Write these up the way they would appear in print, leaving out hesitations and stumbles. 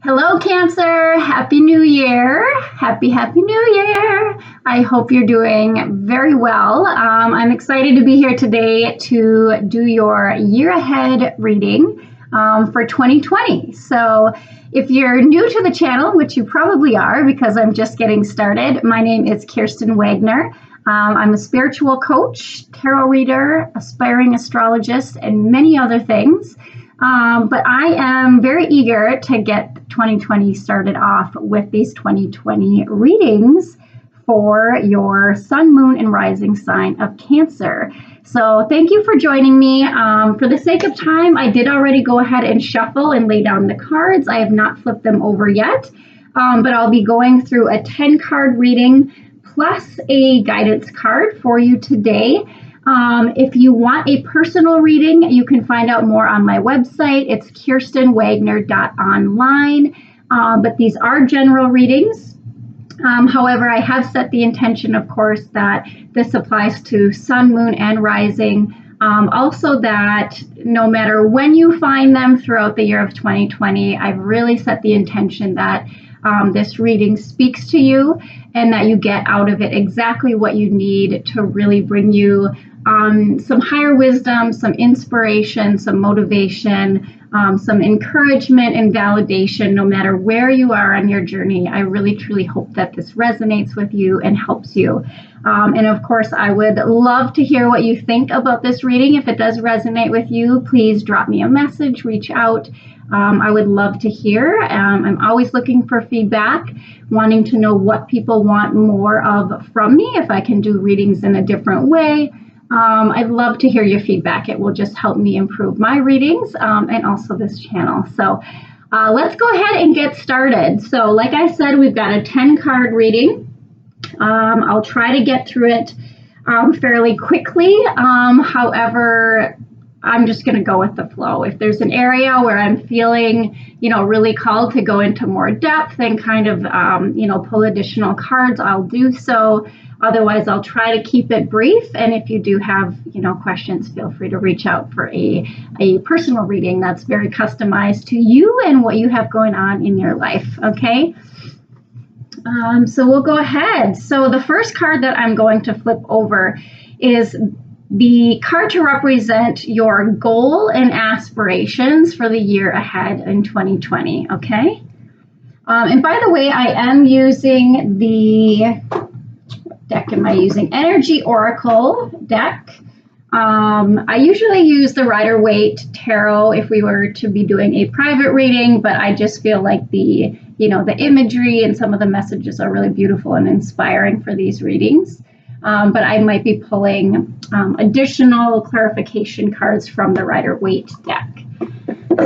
Hello, Cancer. Happy New Year. Happy New Year. I hope you're doing very well. I'm excited to be here today to do your year ahead reading for 2020. So if you're new to the channel, which you probably are because I'm just getting started, my name is Kirsten Wagner. I'm a spiritual coach, tarot reader, aspiring astrologist, and many other things. But I am very eager to get 2020 started off with these 2020 readings for your sun, moon, and rising sign of Cancer. So thank you for joining me. For the sake of time, I did already go ahead and shuffle and lay down the cards. I have not flipped them over yet, but I'll be going through a 10-card reading plus a guidance card for you today. If you want a personal reading, you can find out more on my website. It's kirstenwagner.online. But these are general readings. However, I have set the intention, of course, that this applies to sun, moon, and rising. Also that no matter when you find them throughout the year of 2020, I've really set the intention that this reading speaks to you and that you get out of it exactly what you need to really bring you some higher wisdom, some inspiration, some motivation, some encouragement and validation, no matter where you are on your journey. I really, truly hope that this resonates with you and helps you. And of course, I would love to hear what you think about this reading. If it does resonate with you, please drop me a message, reach out. I would love to hear. I'm always looking for feedback, wanting to know what people want more of from me, if I can do readings in a different way. I'd love to hear your feedback. It will just help me improve my readings and also this channel. So let's go ahead and get started. So like I said, we've got a 10-card reading. I'll try to get through it fairly quickly. However, I'm just going to go with the flow. If there's an area where I'm feeling, really called to go into more depth and kind of, pull additional cards, I'll do so. Otherwise, I'll try to keep it brief. And if you do have, questions, feel free to reach out for a personal reading that's very customized to you and what you have going on in your life. Okay. So we'll go ahead. So the first card that I'm going to flip over is the card to represent your goal and aspirations for the year ahead in 2020. Okay. And by the way, I am using the deck am I using? Energy Oracle deck. I usually use the Rider-Waite Tarot if we were to be doing a private reading, but I just feel like the imagery and some of the messages are really beautiful and inspiring for these readings. But I might be pulling additional clarification cards from the Rider-Waite deck.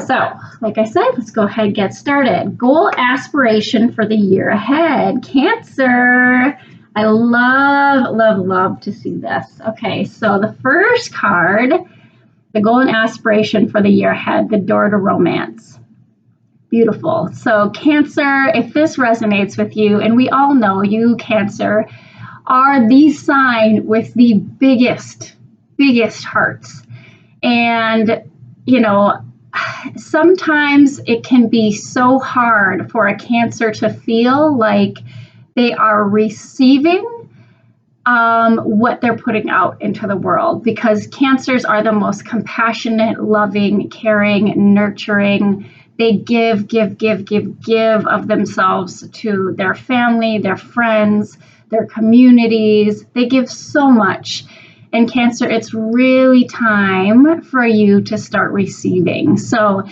So, like I said, let's go ahead and get started. Goal aspiration for the year ahead. Cancer. I love to see this. Okay, so the first card, the goal and aspiration for the year ahead, the door to romance. Beautiful. So Cancer, if this resonates with you, and we all know you, Cancer, are the sign with the biggest hearts. And, sometimes it can be so hard for a Cancer to feel like they are receiving what they're putting out into the world, because Cancers are the most compassionate, loving, caring, nurturing. They give of themselves to their family, their friends, their communities. They give so much. And Cancer, it's really time for you to start receiving. So,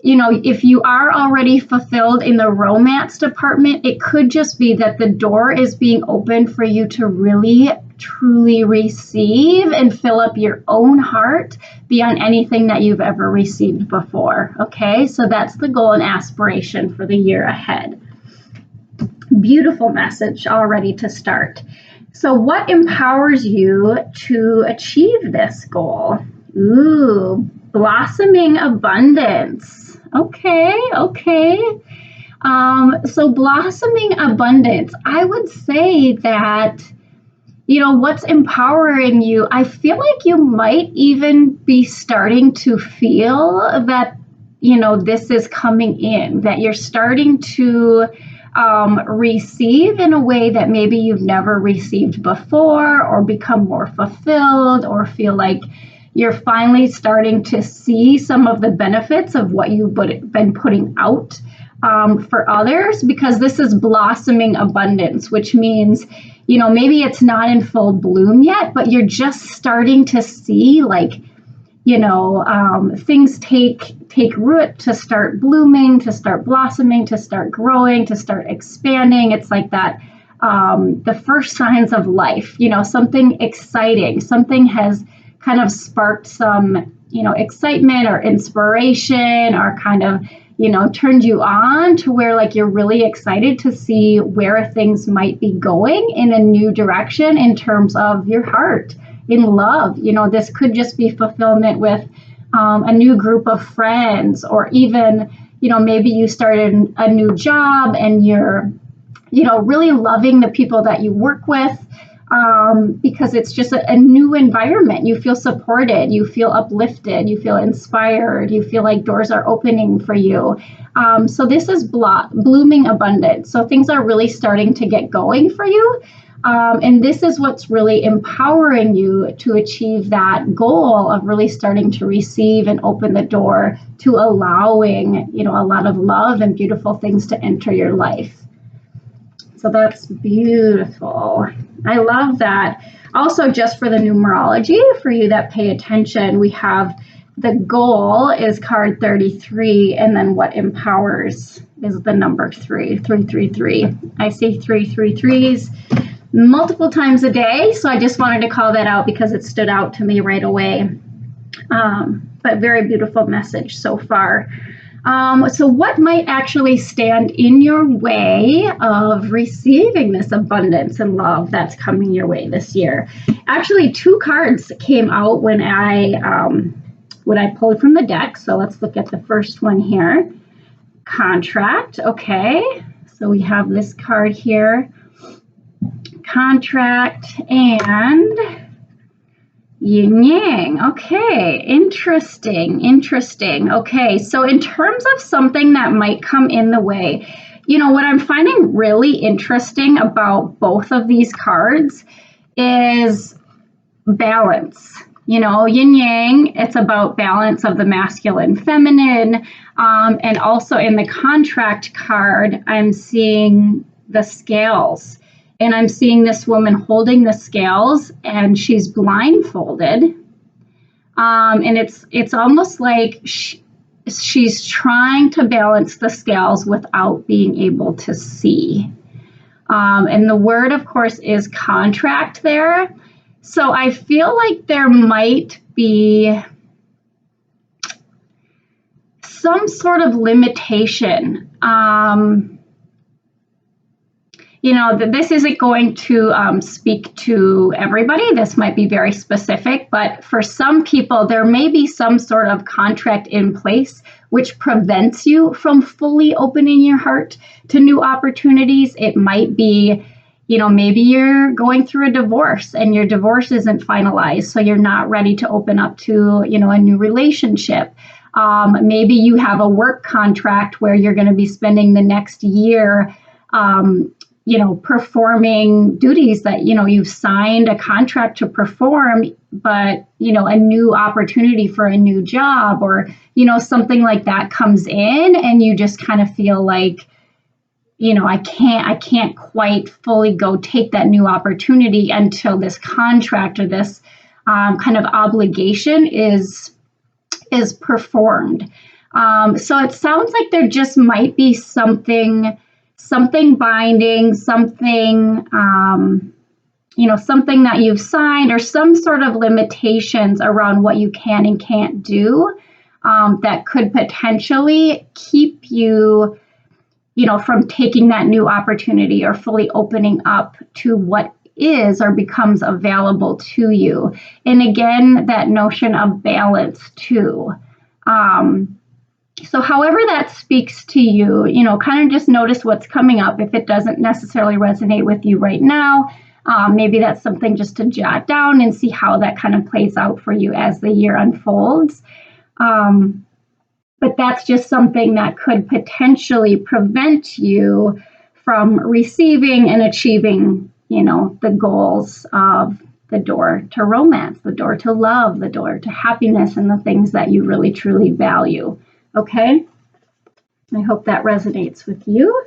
if you are already fulfilled in the romance department, it could just be that the door is being opened for you to really, truly receive and fill up your own heart beyond anything that you've ever received before. Okay, so that's the goal and aspiration for the year ahead. Beautiful message already to start. So what empowers you to achieve this goal? Ooh, blossoming abundance. Okay. So blossoming abundance, I would say that, what's empowering you, I feel like you might even be starting to feel that, this is coming in, that you're starting to receive in a way that maybe you've never received before, or become more fulfilled, or feel like you're finally starting to see some of the benefits of what you've been putting out for others, because this is blossoming abundance, which means, maybe it's not in full bloom yet, but you're just starting to see things take root, to start blooming, to start blossoming, to start growing, to start expanding. It's like that, the first signs of life, something exciting, something has kind of sparked some, excitement or inspiration, or kind of, turned you on to where you're really excited to see where things might be going in a new direction in terms of your heart, in love. This could just be fulfillment with a new group of friends, or even, maybe you started a new job and you're, really loving the people that you work with, because it's just a new environment. You feel supported, you feel uplifted, you feel inspired, you feel like doors are opening for you. So this is blooming abundance. So things are really starting to get going for you. And this is what's really empowering you to achieve that goal of really starting to receive and open the door to allowing, a lot of love and beautiful things to enter your life. So that's beautiful. I love that. Also, just for the numerology, for you that pay attention, we have the goal is card 33, and then what empowers is the number 333. I see 333s multiple times a day, so I just wanted to call that out because it stood out to me right away. But very beautiful message so far. So what might actually stand in your way of receiving this abundance and love that's coming your way this year? Actually, two cards came out when I pulled from the deck. So let's look at the first one here. Contract. Okay. So we have this card here. Contract and yin yang. Okay, interesting. Okay, so in terms of something that might come in the way, what I'm finding really interesting about both of these cards is balance. Yin yang, it's about balance of the masculine, feminine, and also in the contract card, I'm seeing the scales. And I'm seeing this woman holding the scales, and she's blindfolded. And it's almost like she's trying to balance the scales without being able to see. And the word, of course, is contract there. So I feel like there might be some sort of limitation. This isn't going to speak to everybody. This might be very specific, but for some people, there may be some sort of contract in place which prevents you from fully opening your heart to new opportunities. It might be, maybe you're going through a divorce and your divorce isn't finalized, so you're not ready to open up to, a new relationship. Maybe you have a work contract where you're going to be spending the next year performing duties that, you've signed a contract to perform, but, a new opportunity for a new job or, something like that comes in and you just kind of feel like, I can't quite fully go take that new opportunity until this contract or this kind of obligation is performed. So it sounds like there just might be something binding, something, something that you've signed, or some sort of limitations around what you can and can't do that could potentially keep you, from taking that new opportunity or fully opening up to what is or becomes available to you. And again, that notion of balance too. So however that speaks to you, kind of just notice what's coming up. If it doesn't necessarily resonate with you right now, maybe that's something just to jot down and see how that kind of plays out for you as the year unfolds. but that's just something that could potentially prevent you from receiving and achieving, the goals of the door to romance, the door to love, the door to happiness, and the things that you really truly value. Okay? I hope that resonates with you.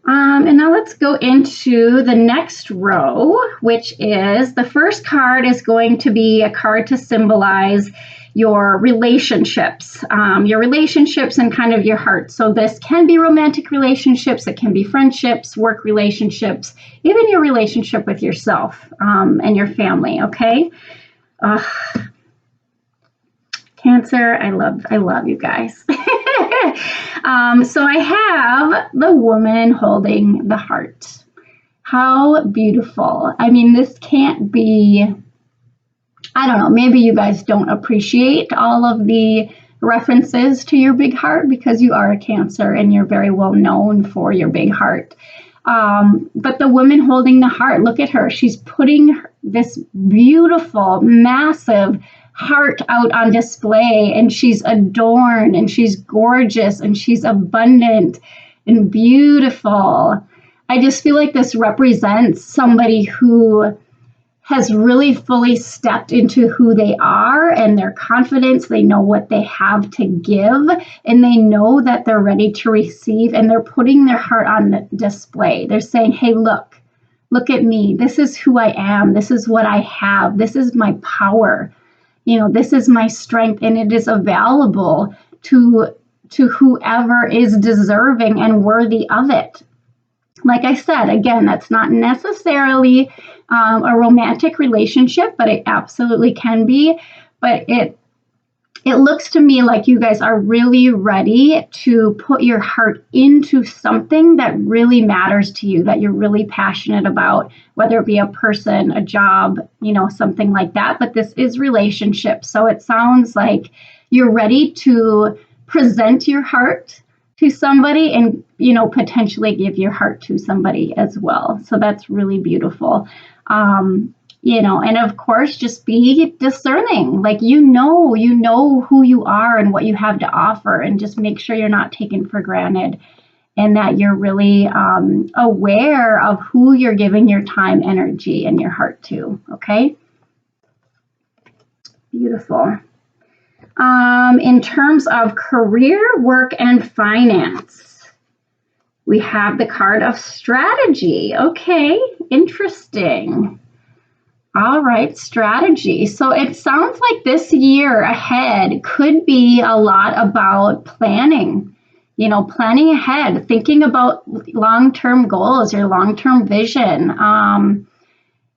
And now let's go into the next row, which is the first card is going to be a card to symbolize your relationships and kind of your heart. So this can be romantic relationships, it can be friendships, work relationships, even your relationship with yourself and your family, okay? Cancer, I love you guys. So I have the woman holding the heart. How beautiful. I mean, this can't be, I don't know, maybe you guys don't appreciate all of the references to your big heart because you are a Cancer and you're very well known for your big heart. But the woman holding the heart, look at her. She's putting this beautiful, massive heart out on display, and she's adorned and she's gorgeous and she's abundant and beautiful. I just feel like this represents somebody who has really fully stepped into who they are and their confidence. They know what they have to give, and they know that they're ready to receive, and they're putting their heart on display. They're saying, hey, look at me. This is who I am. This is what I have. This is my power. This is my strength, and it is available to whoever is deserving and worthy of it. Like I said, again, that's not necessarily a romantic relationship, but it absolutely can be. But it looks to me like you guys are really ready to put your heart into something that really matters to you, that you're really passionate about, whether it be a person, a job, something like that. But this is relationships. So it sounds like you're ready to present your heart to somebody and, potentially give your heart to somebody as well. So that's really beautiful. And of course, just be discerning. Like, you know who you are and what you have to offer, and just make sure you're not taken for granted, and that you're really aware of who you're giving your time, energy, and your heart to. Okay? Beautiful. In terms of career, work, and finance, we have the card of strategy. Okay, interesting. All right, strategy. So it sounds like this year ahead could be a lot about planning, planning ahead, thinking about long-term goals, your long-term vision.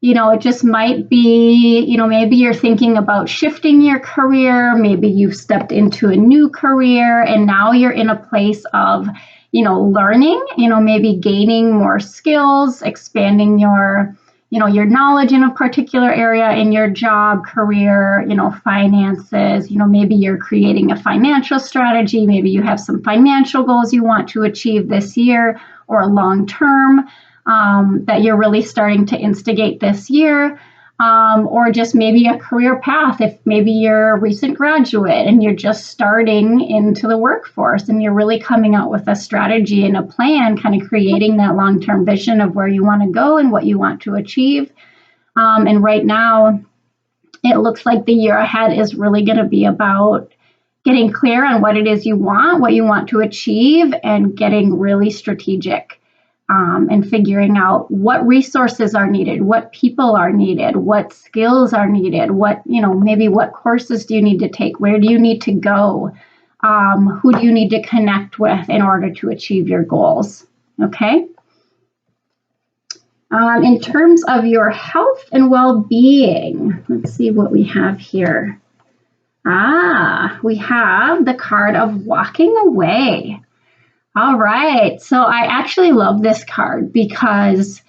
It just might be, maybe you're thinking about shifting your career. Maybe you've stepped into a new career and now you're in a place of, learning, maybe gaining more skills, expanding your knowledge in a particular area in your job, career, finances, maybe you're creating a financial strategy. Maybe you have some financial goals you want to achieve this year or long term that you're really starting to instigate this year. Or just maybe a career path. If maybe you're a recent graduate and you're just starting into the workforce and you're really coming out with a strategy and a plan, kind of creating that long-term vision of where you want to go and what you want to achieve. And right now, it looks like the year ahead is really going to be about getting clear on what it is you want, what you want to achieve, and getting really strategic. And figuring out what resources are needed, what people are needed, what skills are needed, maybe what courses do you need to take, where do you need to go, who do you need to connect with in order to achieve your goals, okay? In terms of your health and well-being, let's see what we have here. We have the card of walking away. All right. So I actually love this card because,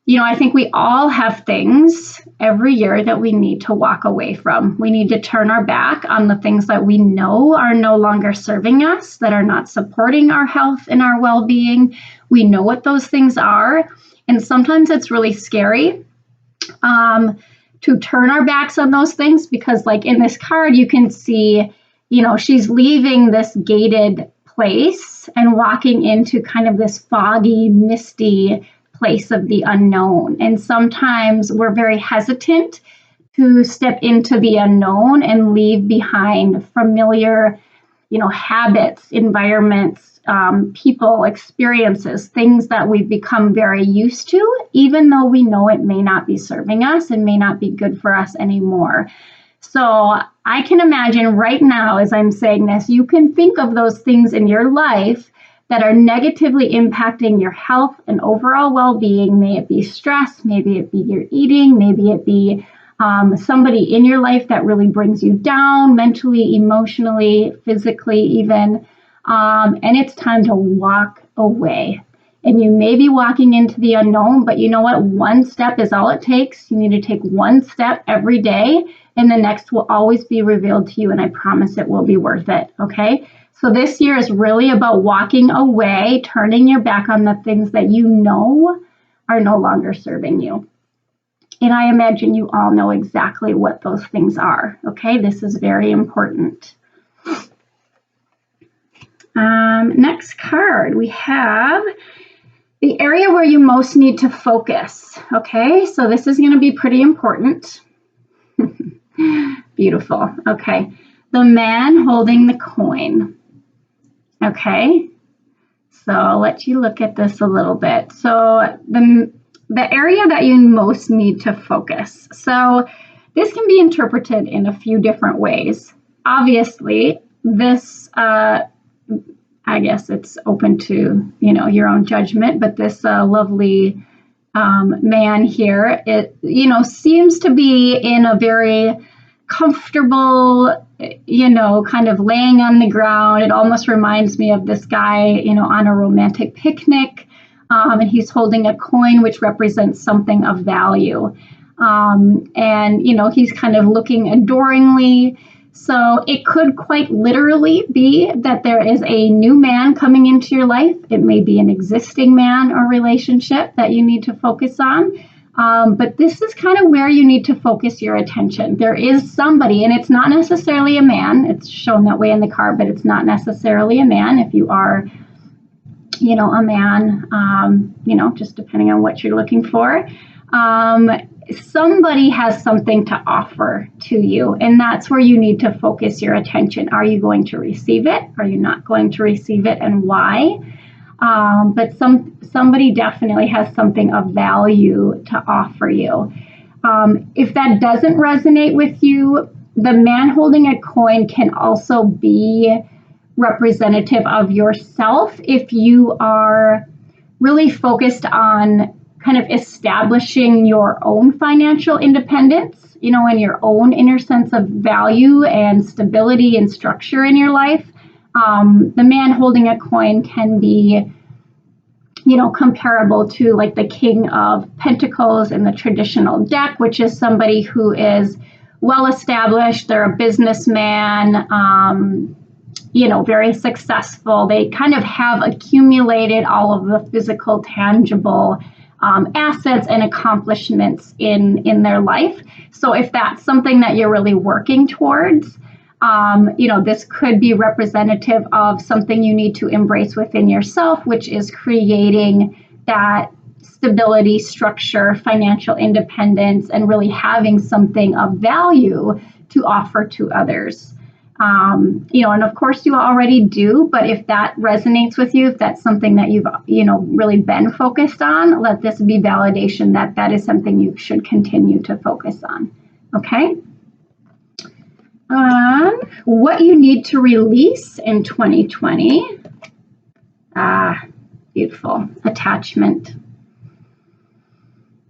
I think we all have things every year that we need to walk away from. We need to turn our back on the things that we know are no longer serving us, that are not supporting our health and our well-being. We know what those things are. And sometimes it's really scary to turn our backs on those things because, like in this card, you can see she's leaving this gated place and walking into kind of this foggy, misty place of the unknown. And sometimes we're very hesitant to step into the unknown and leave behind familiar, habits, environments, people, experiences, things that we've become very used to, even though we know it may not be serving us and may not be good for us anymore. So I can imagine right now, as I'm saying this, you can think of those things in your life that are negatively impacting your health and overall well-being. May it be stress, maybe it be your eating, maybe it be somebody in your life that really brings you down mentally, emotionally, physically even. And it's time to walk away. And you may be walking into the unknown, but you know what? One step is all it takes. You need to take one step every day, and the next will always be revealed to you. And I promise it will be worth it. Okay? So this year is really about walking away, turning your back on the things that you know are no longer serving you. And I imagine you all know exactly what those things are. Okay, this is very important. Next card, we have the area where you most need to focus. Okay, so this is going to be pretty important. Beautiful. Okay, the man holding the coin. Okay, so I'll let you look at this a little bit. So the area that you most need to focus. So this can be interpreted in a few different ways. Obviously, this, I guess it's open to, your own judgment, but this lovely man here, it, seems to be in a very comfortable, kind of laying on the ground. It almost reminds me of this guy, on a romantic picnic. And he's holding a coin which represents something of value. And, he's kind of looking adoringly. So it could quite literally be that there is a new man coming into your life. It may be an existing man or relationship that you need to focus on. But this is kind of where you need to focus your attention. There is somebody, and it's not necessarily a man. It's shown that way in the card, but it's not necessarily a man. If you are a man, just depending on what you're looking for. Somebody has something to offer to you, and that's where you need to focus your attention. Are you going to receive it? Are you not going to receive it, and why? But somebody definitely has something of value to offer you. If that doesn't resonate with you, the man holding a coin can also be representative of yourself if you are really focused on kind of establishing your own financial independence, and your own inner sense of value and stability and structure in your life. The man holding a coin can be, comparable to like the King of Pentacles in the traditional deck, which is somebody who is well established. They're a businessman, very successful. They kind of have accumulated all of the physical, tangible assets and accomplishments in their life. So if that's something that you're really working towards, this could be representative of something you need to embrace within yourself, which is creating that stability, structure, financial independence, and really having something of value to offer to others. And of course you already do, but if that resonates with you, if that's something that you've, really been focused on, let this be validation that that is something you should continue to focus on. Okay. What you need to release in 2020. Beautiful. Attachment.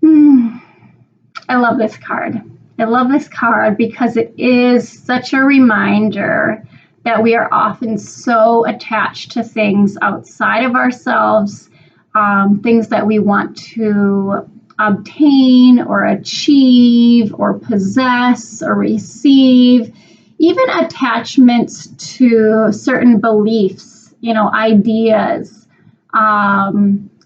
I love this card. I love this card because it is such a reminder that we are often so attached to things outside of ourselves, things that we want to obtain or achieve or possess or receive, even attachments to certain beliefs, ideas,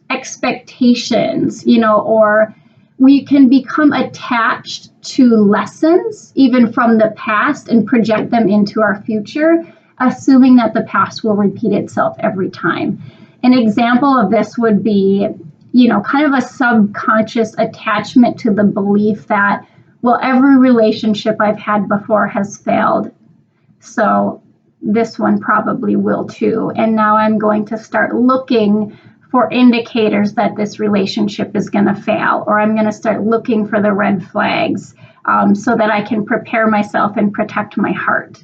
expectations, or we can become attached to lessons, even from the past, and project them into our future, assuming that the past will repeat itself every time. An example of this would be, kind of a subconscious attachment to the belief that, well, every relationship I've had before has failed, so this one probably will too. And now I'm going to start looking for indicators that this relationship is going to fail, or I'm going to start looking for the red flags so that I can prepare myself and protect my heart.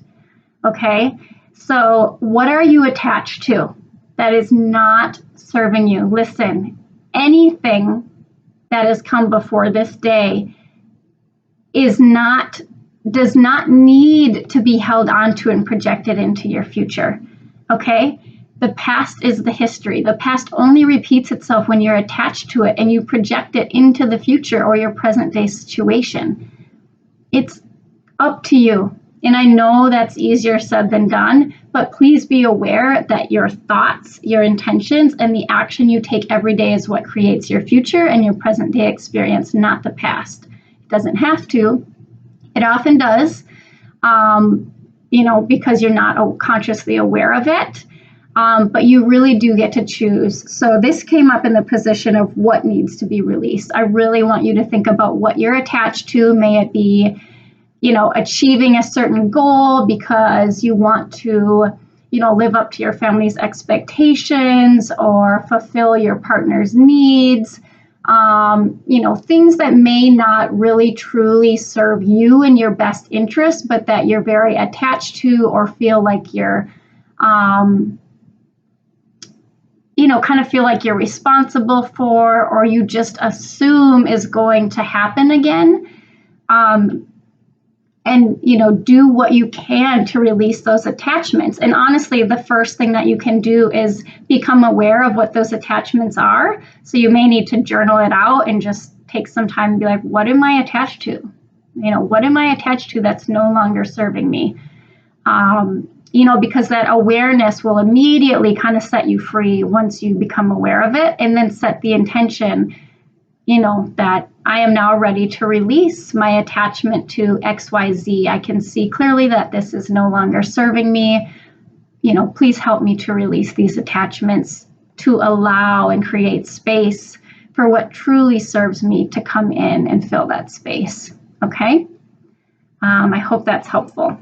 Okay, so what are you attached to that is not serving you? Listen, anything that has come before this day does not need to be held onto and projected into your future. Okay? The past is the history. The past only repeats itself when you're attached to it and you project it into the future or your present day situation. It's up to you. And I know that's easier said than done, but please be aware that your thoughts, your intentions, and the action you take every day is what creates your future and your present day experience, not the past. It doesn't have to. It often does, because you're not consciously aware of it. But you really do get to choose. So this came up in the position of what needs to be released. I really want you to think about what you're attached to. May it be, achieving a certain goal because you want to, live up to your family's expectations or fulfill your partner's needs. Things that may not really truly serve you in your best interest, but that you're very attached to or feel like you're, kind of feel like you're responsible for, or you just assume is going to happen again. And do what you can to release those attachments. And honestly, the first thing that you can do is become aware of what those attachments are. So you may need to journal it out and just take some time and be like, what am I attached to? What am I attached to that's no longer serving me? Because that awareness will immediately kind of set you free once you become aware of it, and then set the intention, that I am now ready to release my attachment to XYZ. I can see clearly that this is no longer serving me. Please help me to release these attachments, to allow and create space for what truly serves me to come in and fill that space. Okay? I hope that's helpful.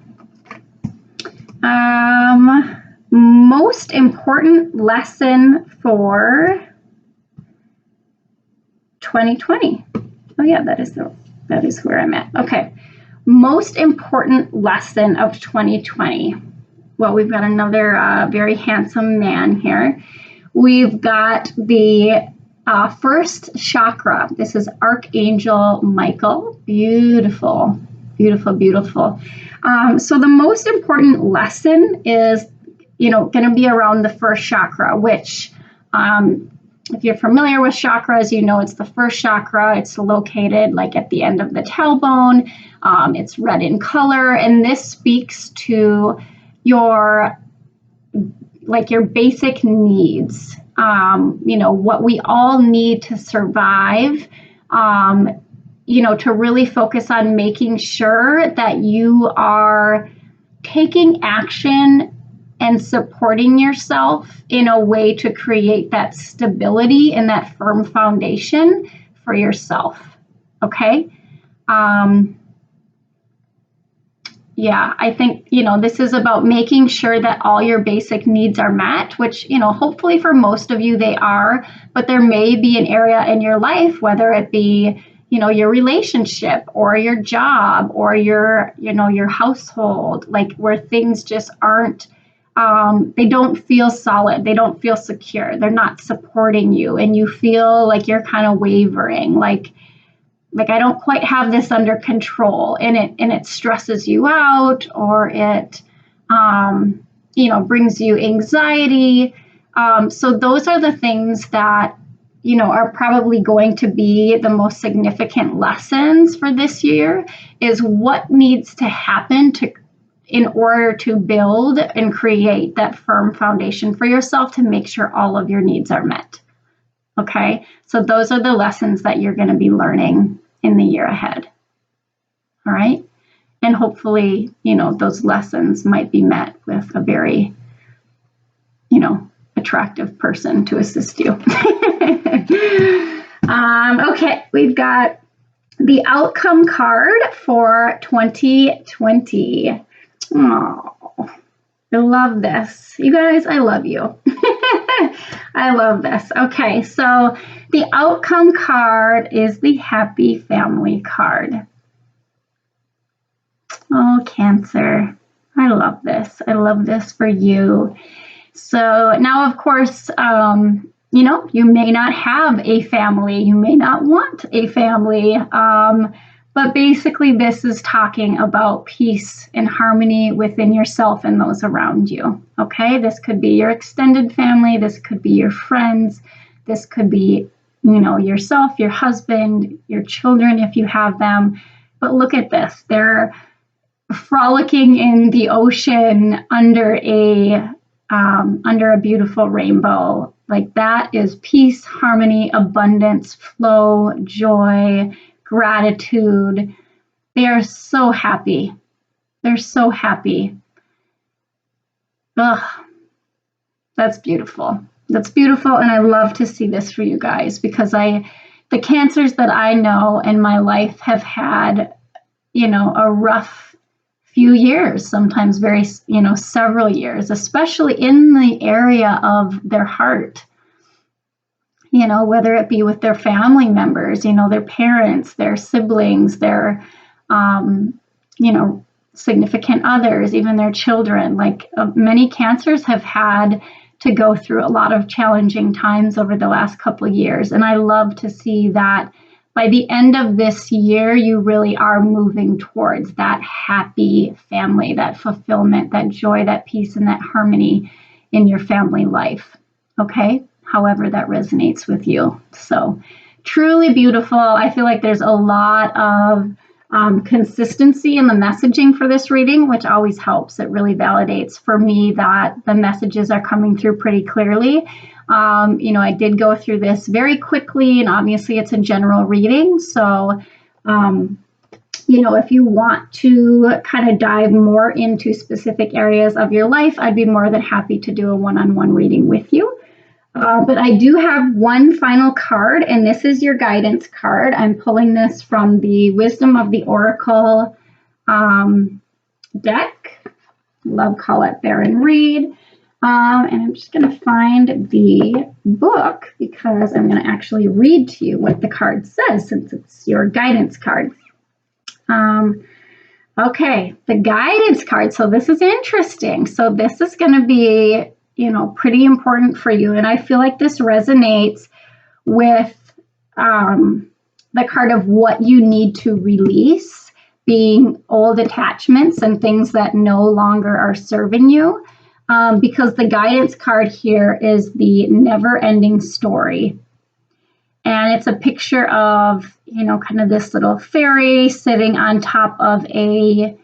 Most important lesson for 2020. Oh yeah, that is where I'm at. Okay. Most important lesson of 2020. Well, we've got another very handsome man here. We've got the first chakra. This is Archangel Michael. Beautiful, beautiful, beautiful. So the most important lesson is, going to be around the first chakra, which, if you're familiar with chakras, it's the first chakra. It's located like at the end of the tailbone. It's red in color, and this speaks to your basic needs. What we all need to survive. To really focus on making sure that you are taking action and supporting yourself in a way to create that stability and that firm foundation for yourself. Okay? I think, this is about making sure that all your basic needs are met, which, hopefully for most of you they are, but there may be an area in your life, whether it be, your relationship or your job or your household, where things just aren't, they don't feel solid. They don't feel secure. They're not supporting you, and you feel like you're kind of wavering, like I don't quite have this under control, and it stresses you out, or it, brings you anxiety. So those are the things that, are probably going to be the most significant lessons for this year, is what needs to happen in order to build and create that firm foundation for yourself to make sure all of your needs are met. Okay, so those are the lessons that you're going to be learning in the year ahead. All right, and hopefully, those lessons might be met with a very, attractive person to assist you. Okay, we've got the outcome card for 2020. Oh, I love this. You guys, I love you. I love this. Okay, so the outcome card is the happy family card. Oh, Cancer. I love this. I love this for you. So now, of course, you may not have a family. You may not want a family. But basically, this is talking about peace and harmony within yourself and those around you. Okay, this could be your extended family. This could be your friends. This could be, yourself, your husband, your children, if you have them. But look at this. They're frolicking in the ocean under a beautiful rainbow. Like, that is peace, harmony, abundance, flow, joy, gratitude. They are so happy. They're so happy. Ugh, that's beautiful. That's beautiful, and I love to see this for you guys, because the Cancers that I know in my life have had, a rough few years, sometimes very, several years, especially in the area of their heart. Whether it be with their family members, their parents, their siblings, their, significant others, even their children. Like, many Cancers have had to go through a lot of challenging times over the last couple of years. And I love to see that by the end of this year, you really are moving towards that happy family, that fulfillment, that joy, that peace, and that harmony in your family life. Okay? However that resonates with you. So truly beautiful. I feel like there's a lot of consistency in the messaging for this reading, which always helps. It really validates for me that the messages are coming through pretty clearly. I did go through this very quickly, and obviously it's a general reading. So, if you want to kind of dive more into specific areas of your life, I'd be more than happy to do a one-on-one reading with you. But I do have one final card, and this is your guidance card. I'm pulling this from the Wisdom of the Oracle deck. Love Colette Baron Reed. And I'm just going to find the book, because I'm going to actually read to you what the card says, since it's your guidance card. Okay, the guidance card. So this is interesting. So this is going to be, pretty important for you. And I feel like this resonates with the card of what you need to release, being old attachments and things that no longer are serving you. Because the guidance card here is the never-ending story. And it's a picture of, kind of this little fairy sitting on top of an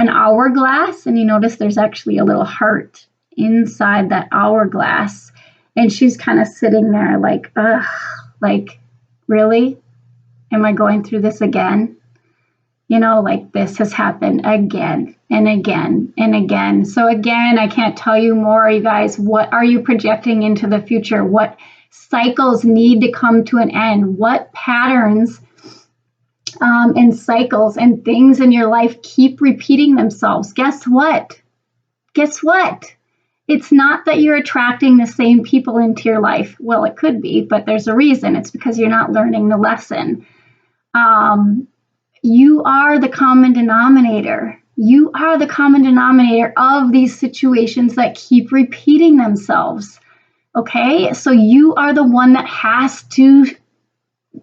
hourglass. And you notice there's actually a little heart inside that hourglass. And she's kind of sitting there like, ugh, like, really? Am I going through this again? Like, this has happened again and again and again. So again, I can't tell you more, you guys. What are you projecting into the future? What cycles need to come to an end? What patterns and cycles and things in your life keep repeating themselves? Guess what? Guess what? It's not that you're attracting the same people into your life. Well, it could be, but there's a reason. It's because you're not learning the lesson. You are the common denominator. You are the common denominator of these situations that keep repeating themselves. Okay? So you are the one that has to,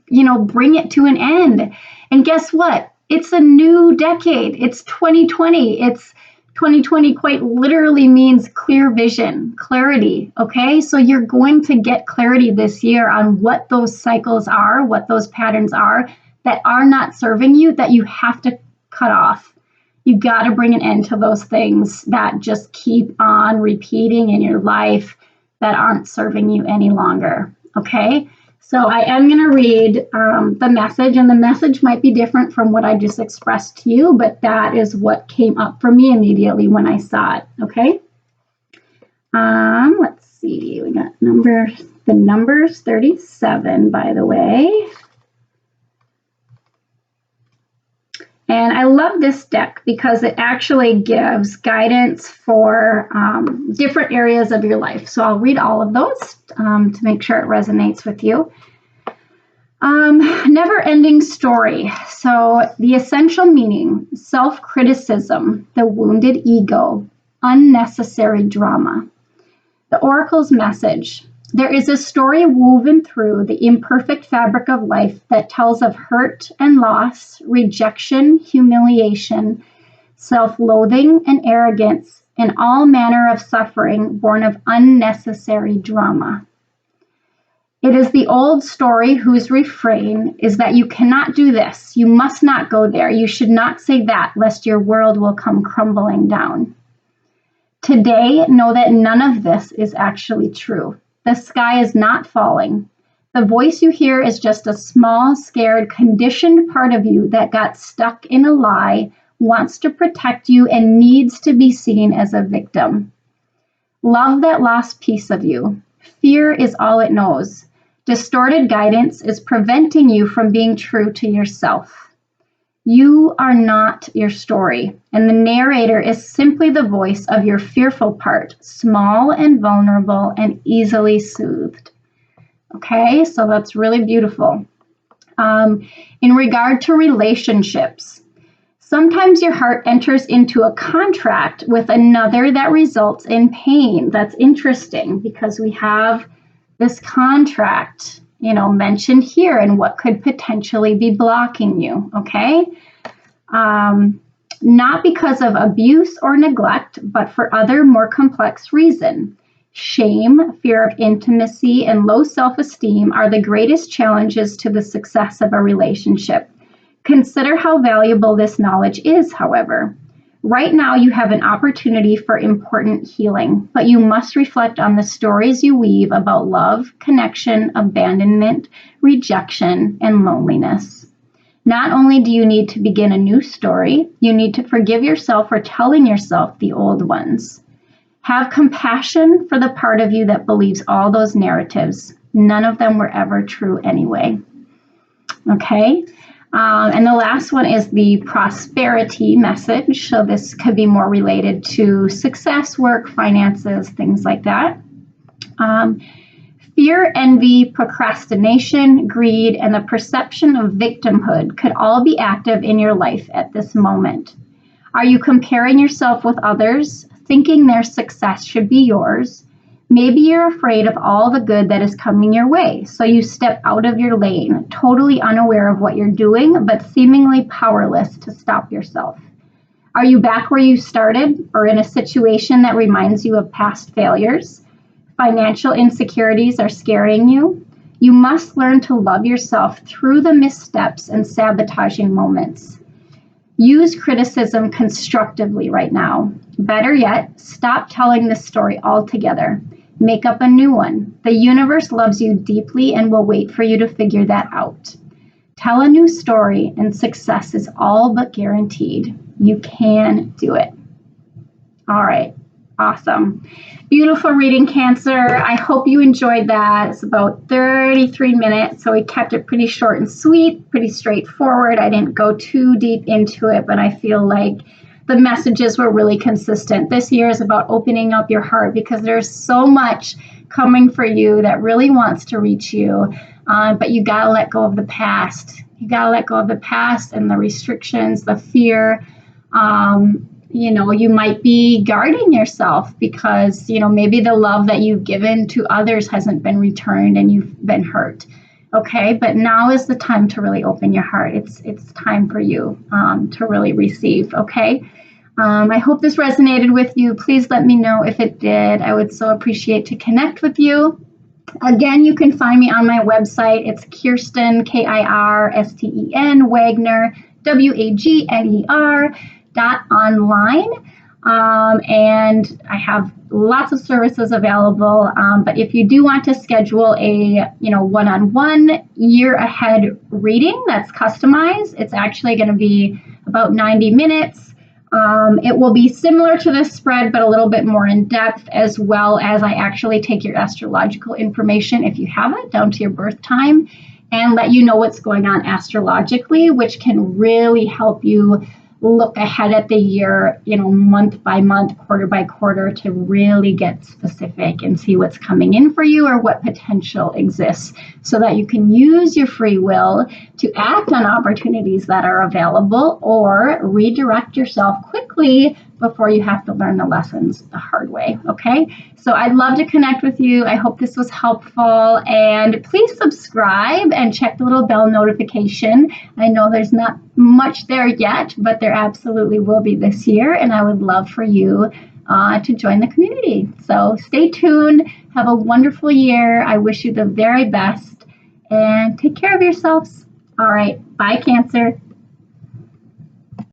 bring it to an end. And guess what? It's a new decade. It's 2020. It's 2020 quite literally means clear vision, clarity. Okay? So you're going to get clarity this year on what those cycles are, what those patterns are that are not serving you, that you have to cut off. You got to bring an end to those things that just keep on repeating in your life, that aren't serving you any longer. Okay, so I am going to read the message, and the message might be different from what I just expressed to you, but that is what came up for me immediately when I saw it. Okay, let's see, we got the number's 37, by the way. And I love this deck because it actually gives guidance for different areas of your life. So I'll read all of those to make sure it resonates with you. Never-ending story. So the essential meaning: self-criticism, the wounded ego, unnecessary drama. The Oracle's message: there is a story woven through the imperfect fabric of life that tells of hurt and loss, rejection, humiliation, self-loathing, and arrogance, and all manner of suffering born of unnecessary drama. It is the old story whose refrain is that you cannot do this, you must not go there, you should not say that, lest your world will come crumbling down. Today, know that none of this is actually true. The sky is not falling. The voice you hear is just a small, scared, conditioned part of you that got stuck in a lie, wants to protect you, and needs to be seen as a victim. Love that lost piece of you. Fear is all it knows. Distorted guidance is preventing you from being true to yourself. You are not your story, and the narrator is simply the voice of your fearful part, small and vulnerable and easily soothed. Okay, so that's really beautiful. In regard to relationships, sometimes your heart enters into a contract with another that results in pain. That's interesting because we have this contract, mentioned here, and what could potentially be blocking you, okay? Not because of abuse or neglect, but for other more complex reason. Shame, fear of intimacy, and low self-esteem are the greatest challenges to the success of a relationship. Consider how valuable this knowledge is, however. Right now, you have an opportunity for important healing, but you must reflect on the stories you weave about love, connection, abandonment, rejection, and loneliness. Not only do you need to begin a new story, you need to forgive yourself for telling yourself the old ones. Have compassion for the part of you that believes all those narratives. None of them were ever true anyway. Okay? And the last one is the prosperity message. So this could be more related to success, work, finances, things like that. Fear, envy, procrastination, greed, and the perception of victimhood could all be active in your life at this moment. Are you comparing yourself with others, thinking their success should be yours? Maybe you're afraid of all the good that is coming your way, so you step out of your lane, totally unaware of what you're doing, but seemingly powerless to stop yourself. Are you back where you started, or in a situation that reminds you of past failures? Financial insecurities are scaring you? You must learn to love yourself through the missteps and sabotaging moments. Use criticism constructively right now. Better yet, stop telling this story altogether. Make up a new one. The universe loves you deeply and will wait for you to figure that out. Tell a new story, and success is all but guaranteed. You can do it. All right. Awesome. Beautiful reading, Cancer. I hope you enjoyed that. It's about 33 minutes, so we kept it pretty short and sweet, pretty straightforward. I didn't go too deep into it, but I feel like the messages were really consistent. This year is about opening up your heart because there's so much coming for you that really wants to reach you, but you got to let go of the past. You got to let go of the past and the restrictions, the fear. You might be guarding yourself because, maybe the love that you've given to others hasn't been returned and you've been hurt. Okay, but now is the time to really open your heart. It's time for you to really receive. Okay, I hope this resonated with you. Please let me know if it did. I would so appreciate to connect with you. Again, you can find me on my website. It's Kirsten, Kirsten, Wagner, Wagner.online. and I have lots of services available. But if you do want to schedule a one-on-one year ahead reading that's customized, it's actually going to be about 90 minutes. It will be similar to this spread, but a little bit more in depth, as well as I actually take your astrological information, if you have it, down to your birth time, and let you know what's going on astrologically, which can really help you look ahead at the year, month by month, quarter by quarter, to really get specific and see what's coming in for you or what potential exists, so that you can use your free will to act on opportunities that are available or redirect yourself quickly before you have to learn the lessons the hard way. Okay, so I'd love to connect with you. I hope this was helpful, and please subscribe and check the little bell notification. I know there's not much there yet, but there absolutely will be this year, and I would love for you to join the community. So stay tuned. Have a wonderful year. I wish you the very best, and take care of yourselves. All right, bye, Cancer.